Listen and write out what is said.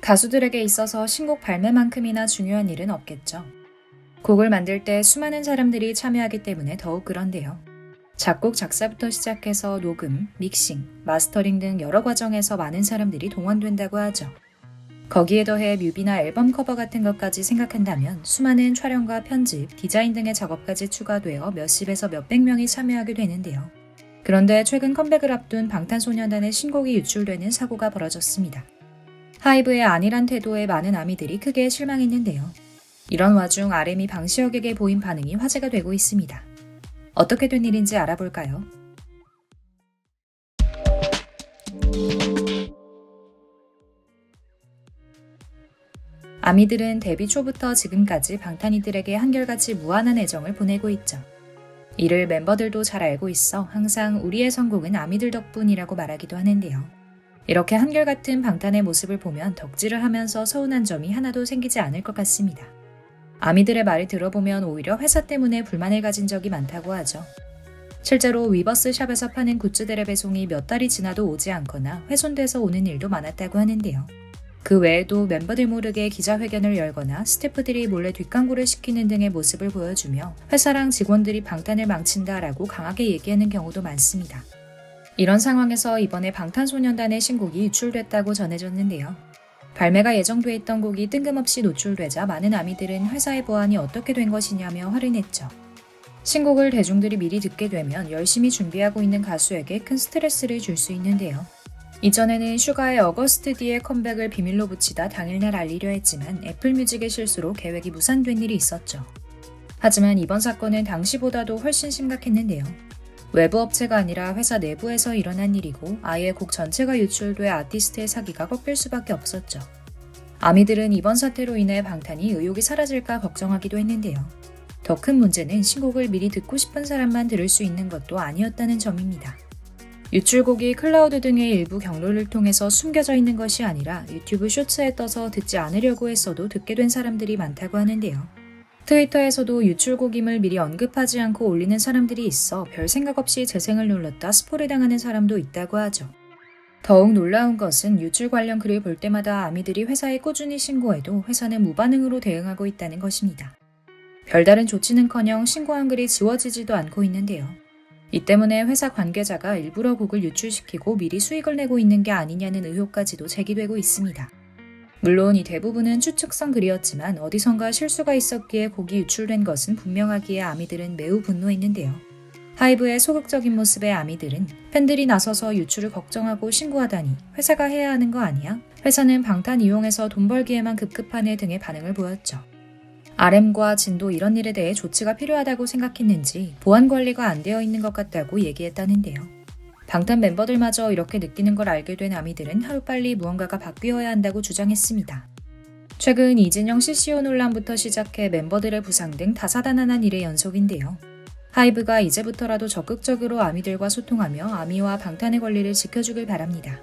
가수들에게 있어서 신곡 발매만큼이나 중요한 일은 없겠죠. 곡을 만들 때 수많은 사람들이 참여하기 때문에 더욱 그런데요. 작곡, 작사부터 시작해서 녹음, 믹싱, 마스터링 등 여러 과정에서 많은 사람들이 동원된다고 하죠. 거기에 더해 뮤비나 앨범 커버 같은 것까지 생각한다면 수많은 촬영과 편집, 디자인 등의 작업까지 추가되어 몇십에서 몇백 명이 참여하게 되는데요. 그런데 최근 컴백을 앞둔 방탄소년단의 신곡이 유출되는 사고가 벌어졌습니다. 하이브의 안일한 태도에 많은 아미들이 크게 실망했는데요. 이런 와중 RM이 방시혁에게 보인 반응이 화제가 되고 있습니다. 어떻게 된 일인지 알아볼까요? 아미들은 데뷔 초부터 지금까지 방탄이들에게 한결같이 무한한 애정을 보내고 있죠. 이를 멤버들도 잘 알고 있어 항상 우리의 성공은 아미들 덕분이라고 말하기도 하는데요. 이렇게 한결같은 방탄의 모습을 보면 덕질을 하면서 서운한 점이 하나도 생기지 않을 것 같습니다. 아미들의 말을 들어보면 오히려 회사 때문에 불만을 가진 적이 많다고 하죠. 실제로 위버스 샵에서 파는 굿즈들의 배송이 몇 달이 지나도 오지 않거나 훼손돼서 오는 일도 많았다고 하는데요. 그 외에도 멤버들 모르게 기자회견을 열거나 스태프들이 몰래 뒷광고를 시키는 등의 모습을 보여주며 회사랑 직원들이 방탄을 망친다라고 강하게 얘기하는 경우도 많습니다. 이런 상황에서 이번에 방탄소년단의 신곡이 유출됐다고 전해졌는데요. 발매가 예정돼 있던 곡이 뜬금없이 노출되자 많은 아미들은 회사의 보안이 어떻게 된 것이냐며 화를 냈죠. 신곡을 대중들이 미리 듣게 되면 열심히 준비하고 있는 가수에게 큰 스트레스를 줄 수 있는데요. 이전에는 슈가의 어거스트 뒤에 컴백을 비밀로 붙이다 당일날 알리려 했지만 애플뮤직의 실수로 계획이 무산된 일이 있었죠. 하지만 이번 사건은 당시보다도 훨씬 심각했는데요. 외부 업체가 아니라 회사 내부에서 일어난 일이고 아예 곡 전체가 유출돼 아티스트의 사기가 꺾일 수밖에 없었죠. 아미들은 이번 사태로 인해 방탄이 의욕이 사라질까 걱정하기도 했는데요. 더 큰 문제는 신곡을 미리 듣고 싶은 사람만 들을 수 있는 것도 아니었다는 점입니다. 유출곡이 클라우드 등의 일부 경로를 통해서 숨겨져 있는 것이 아니라 유튜브 쇼츠에 떠서 듣지 않으려고 했어도 듣게 된 사람들이 많다고 하는데요. 트위터에서도 유출곡임을 미리 언급하지 않고 올리는 사람들이 있어 별 생각 없이 재생을 눌렀다 스포를 당하는 사람도 있다고 하죠. 더욱 놀라운 것은 유출 관련 글을 볼 때마다 아미들이 회사에 꾸준히 신고해도 회사는 무반응으로 대응하고 있다는 것입니다. 별다른 조치는커녕 신고한 글이 지워지지도 않고 있는데요. 이 때문에 회사 관계자가 일부러 곡을 유출시키고 미리 수익을 내고 있는 게 아니냐는 의혹까지도 제기되고 있습니다. 물론 이 대부분은 추측성 글이었지만 어디선가 실수가 있었기에 곡이 유출된 것은 분명하기에 아미들은 매우 분노했는데요. 하이브의 소극적인 모습에 아미들은 팬들이 나서서 유출을 걱정하고 신고하다니 회사가 해야 하는 거 아니야? 회사는 방탄 이용해서 돈 벌기에만 급급하네 등의 반응을 보였죠. RM과 진도 이런 일에 대해 조치가 필요하다고 생각했는지 보안 관리가 안 되어 있는 것 같다고 얘기했다는데요. 방탄 멤버들마저 이렇게 느끼는 걸 알게 된 아미들은 하루빨리 무언가가 바뀌어야 한다고 주장했습니다. 최근 이진영 CCO 논란부터 시작해 멤버들의 부상 등 다사다난한 일의 연속인데요. 하이브가 이제부터라도 적극적으로 아미들과 소통하며 아미와 방탄의 권리를 지켜주길 바랍니다.